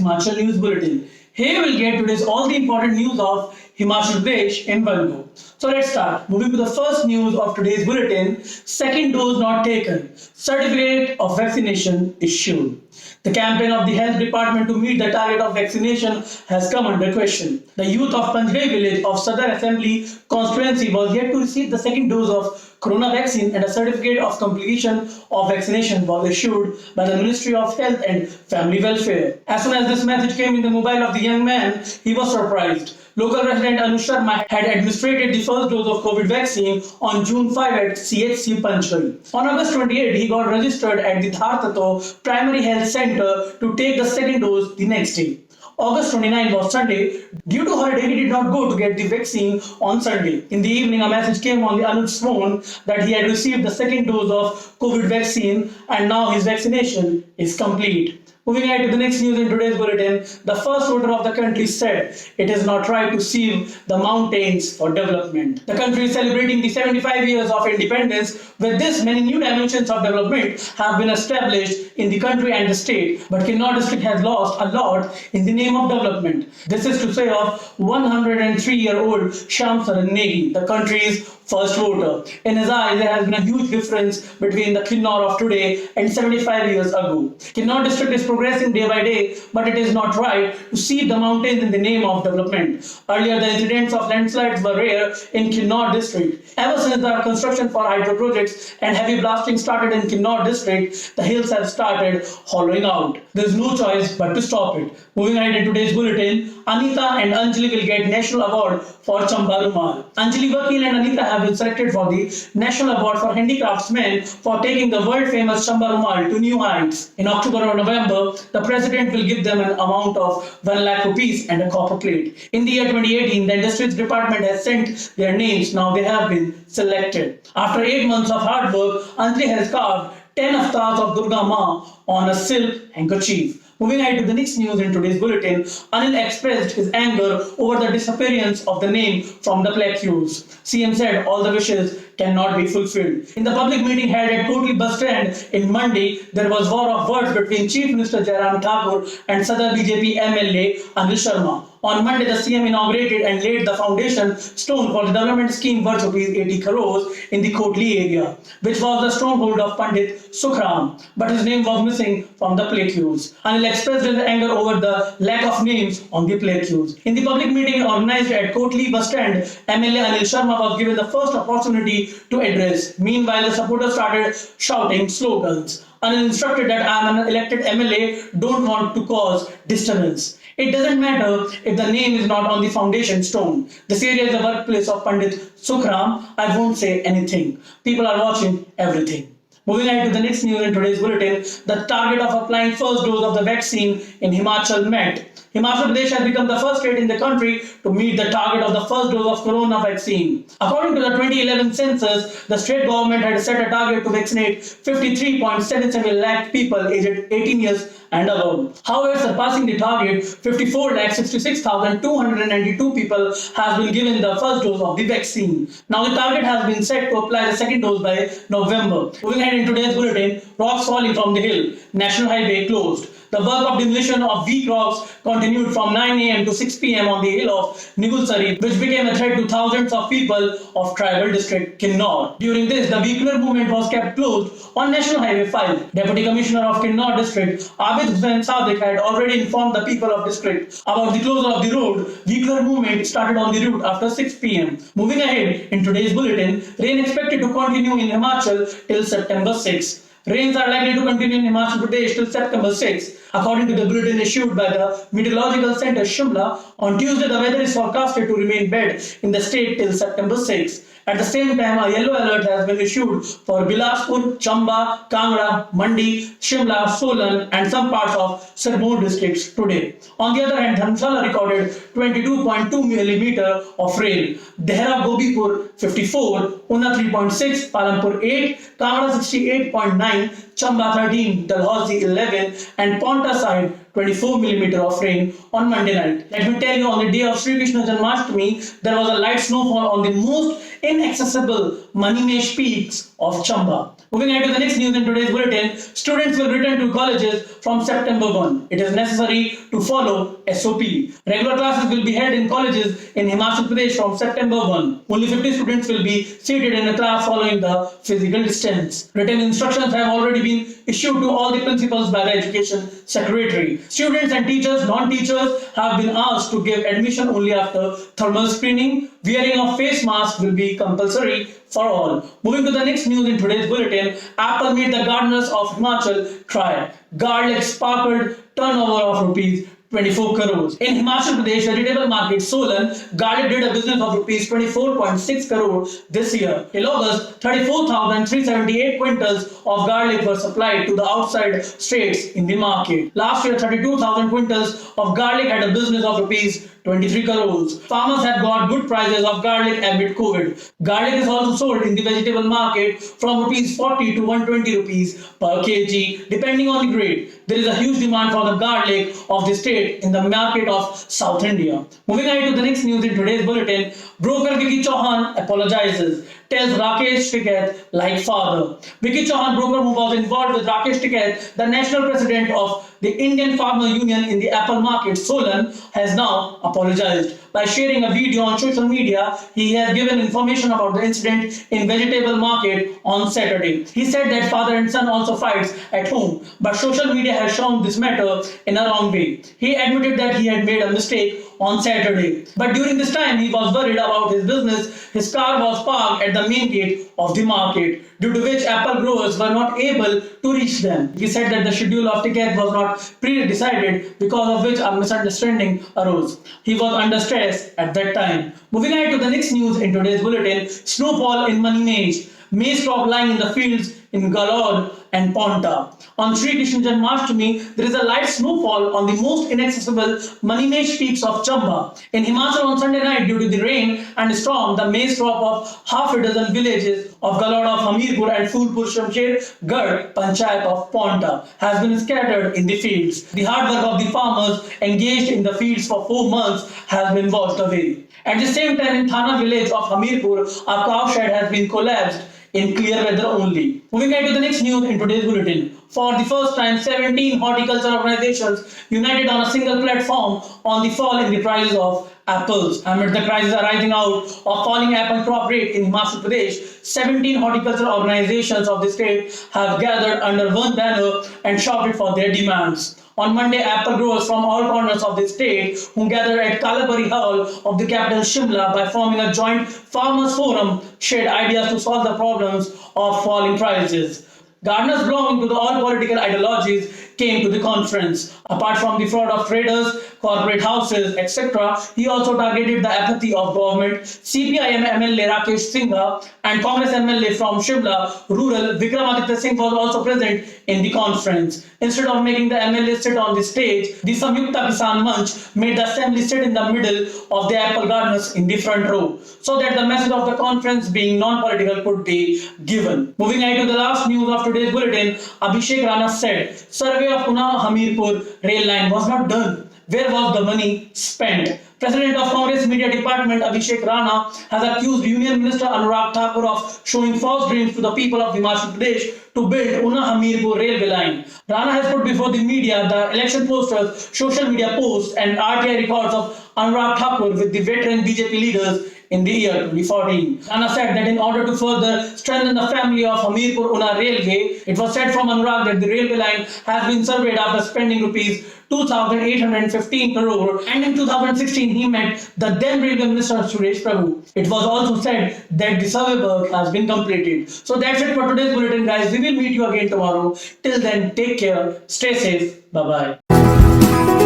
Himachal News Bulletin. Here we'll get today's all the important news of Himachal Pradesh in one go. So let's start. Moving to the first news of today's bulletin, second dose not taken. Certificate of vaccination issued. The campaign of the health department to meet the target of vaccination has come under question. The youth of Panjgai village of Sadar Assembly constituency was yet to receive the second dose of corona vaccine, and a certificate of completion of vaccination was issued by the Ministry of Health and Family Welfare. As soon as this message came in the mobile of the young man, he was surprised. Local resident Anu Sharma had administered the first dose of COVID vaccine on June 5 at CHC Panchgai. On August 28, he got registered at the Dhartato Primary Health Center to take the second dose the next day. August 29 was Sunday. Due to holiday, he did not go to get the vaccine on Sunday. In the evening, a message came on the Anu's phone that he had received the second dose of COVID vaccine and now his vaccination is complete. Moving ahead to the next news in today's bulletin, the first voter of the country said it is not right to sieve the mountains for development. The country is celebrating the 75 years of independence. With this, many new dimensions of development have been established in the country and the state, but Kinnaur district has lost a lot in the name of development. This is to say of 103-year-old Shyam Saran Negi, the country's first voter. In his eyes, there has been a huge difference between the Kinnaur of today and 75 years ago. Kinnaur district is progressing day by day, but it is not right to sieve the mountains in the name of development. Earlier, the incidents of landslides were rare in Kinnaur district. Ever since the construction for hydro projects and heavy blasting started in Kinnaur district, the hills have started hollowing out. There is no choice but to stop it. Moving ahead in today's bulletin, Anita and Anjali will get National Award for Chamba Rumal. Anjali Vakil and Anita have been selected for the National Award for Handicraftsmen for taking the world-famous Chamba Rumal to new heights. In October or November, the President will give them an amount of 1 lakh rupees and a copper plate. In the year 2018, the Industries Department has sent their names. Now they have been selected. After 8 months of hard work, Anjali has carved 10 avatars of Durga Ma on a silk handkerchief. Moving ahead to the next news in today's bulletin, Anil expressed his anger over the disappearance of the name from the plaques. CM said all the wishes cannot be fulfilled. In the public meeting held at Kotli bus stand in Mandi, there was war of words between Chief Minister Jairam Thakur and Sadar BJP MLA Anil Sharma. On Monday, the CM inaugurated and laid the foundation stone for the development scheme worth rupees 80 crores in the Kotli area, which was the stronghold of Pandit Sukhram, but his name was missing from the plaque. Anil expressed his anger over the lack of names on the plaque. In the public meeting organized at Kotli bus stand, MLA Anil Sharma was given the first opportunity to address. Meanwhile, the supporters started shouting slogans. Anil instructed that I am an elected MLA, don't want to cause disturbance. It doesn't matter if the name is not on the foundation stone. This area is the workplace of Pandit Sukhram. I won't say anything. People are watching everything. Moving ahead to the next news in today's bulletin, the target of applying first dose of the vaccine in Himachal met. Himachal Pradesh has become the first state in the country to meet the target of the first dose of corona vaccine. According to the 2011 census, the state government had set a target to vaccinate 53.77 lakh people aged 18 years and above. However, surpassing the target, 54,66,292 people have been given the first dose of the vaccine. Now the target has been set to apply the second dose by November. Moving ahead in today's bulletin, rocks falling from the hill, National Highway closed. The work of demolition of weak rocks continued from 9 a.m. to 6 p.m. on the hill of Nigulsari, which became a threat to thousands of people of tribal district Kinnaur. During this, the vehicular movement was kept closed on National Highway 5. Deputy Commissioner of Kinnaur district, Abid Hussain Sadiq, had already informed the people of district about the closure of the road. Vehicular movement started on the route after 6 p.m. Moving ahead in today's bulletin, rain expected to continue in Himachal till September 6. Rains are likely to continue in Himachal Pradesh till September 6. According to the bulletin issued by the Meteorological Center Shimla, on Tuesday the weather is forecasted to remain wet in the state till September 6. At the same time, a yellow alert has been issued for Bilaspur, Chamba, Kangra, Mandi, Shimla, Solan and some parts of Sirmaur districts today. On the other hand, Dharamshala recorded 22.2 mm of rain. Dehra Gobipur 54, Una 3.6, Palampur 8, Kangra 68.9, Chamba 13, Dalhousie 11 and Paonta Sahib 24 mm of rain on Monday night. Let me tell you, on the day of Sri Krishna Janmashtami, there was a light snowfall on the most inaccessible Manimesh peaks of Chamba. Moving on to the next news in today's bulletin, students will return to colleges from September 1. It is necessary to follow SOP. Regular classes will be held in colleges in Himachal Pradesh from September 1. Only 50 students will be seated in a class following the physical distance. Written instructions have already been issued to all the principals by the Education Secretary. Students and teachers, non-teachers have been asked to give admission only after thermal screening. Wearing of face mask will be compulsory for all. Moving to the next news in today's bulletin, Apple made the gardeners of Himachal cry. Garlic sparkled turnover of rupees 24 crores. In Himachal Pradesh vegetable market Solan, garlic did a business of rupees 24.6 crores this year. In August, 34,378 quintals of garlic were supplied to the outside states in the market. Last year, 32,000 quintals of garlic had a business of rupees 23 crores. Farmers have got good prices of garlic amid COVID. Garlic is also sold in the vegetable market from rupees 40 to 120 rupees per kg, depending on the grade. There is a huge demand for the garlic of the state in the market of South India. Moving on to the next news in today's bulletin, broker Vicky Chauhan apologizes, tells Rakesh Tikait like father. Vicky Chauhan, broker who was involved with Rakesh Tikait, the national president of the Indian Farmer Union in the apple market Solan, has now apologized. By sharing a video on social media, he has given information about the incident in vegetable market on Saturday. He said that father and son also fights at home, but social media has shown this matter in a wrong way. He admitted that he had made a mistake on Saturday, but during this time he was worried about his business. His car was parked at the main gate of the market, due to which apple growers were not able to reach them. He said that the schedule of ticket was not pre-decided, because of which a misunderstanding arose. He was under stress at that time. Moving on to the next news in today's bulletin, snowfall in Manimesh. Maize crop lying in the fields in Galod and Ponta. On Sri Krishna Janmashtami, there is a light snowfall on the most inaccessible Manimesh peaks of Chamba. In Himachal on Sunday night, due to the rain and storm, the maize crop of half a dozen villages of Galod of Hamirpur and Phulpur Shamsher Garh Panchayat of Ponta has been scattered in the fields. The hard work of the farmers engaged in the fields for 4 months has been washed away. At the same time, in Thana village of Hamirpur, a cow shed has been collapsed in clear weather only. Moving on to the next news in today's bulletin. For the first time, 17 horticulture organizations united on a single platform on the fall in the prices of apples. Amid the crisis arising out of falling apple crop rate in Himachal Pradesh, 17 horticulture organizations of the state have gathered under one banner and shouted for their demands. On Monday, apple growers from all corners of the state who gathered at Kalabari Hall of the capital Shimla by forming a joint farmers forum shared ideas to solve the problems of falling prices. Gardeners belonging to all political ideologies came to the conference. Apart from the fraud of traders, corporate houses, etc., he also targeted the apathy of government. CPIM MLA Rakesh Singha and Congress MLA from Shimla Rural Vikramaditya Singh was also present in the conference. Instead of making the MLA sit on the stage, the Samyukta Kisan Manch made the assembly sit in the middle of the apple gardeners in the front row, so that the message of the conference, being non-political, could be given. Moving on to the last news of today's bulletin, Abhishek Rana said, survey of Una Hamirpur rail line was not done. Where was the money spent? President of Congress Media Department Abhishek Rana has accused Union Minister Anurag Thakur of showing false dreams to the people of Himachal Pradesh to build Una Hamirpur railway line. Rana has put before the media the election posters, social media posts and RTI records of Anurag Thakur with the veteran BJP leaders in the year 2014. Rana said that in order to further strengthen the family of Hamirpur Una railway, it was said from Anurag that the railway line has been surveyed after spending rupees 2,815 crore, and in 2016 he met the then Railway Minister Suresh Prabhu. It was also said that the survey work has been completed. So that's it for today's bulletin, guys. We will meet you again tomorrow. Till then, take care, stay safe, bye bye.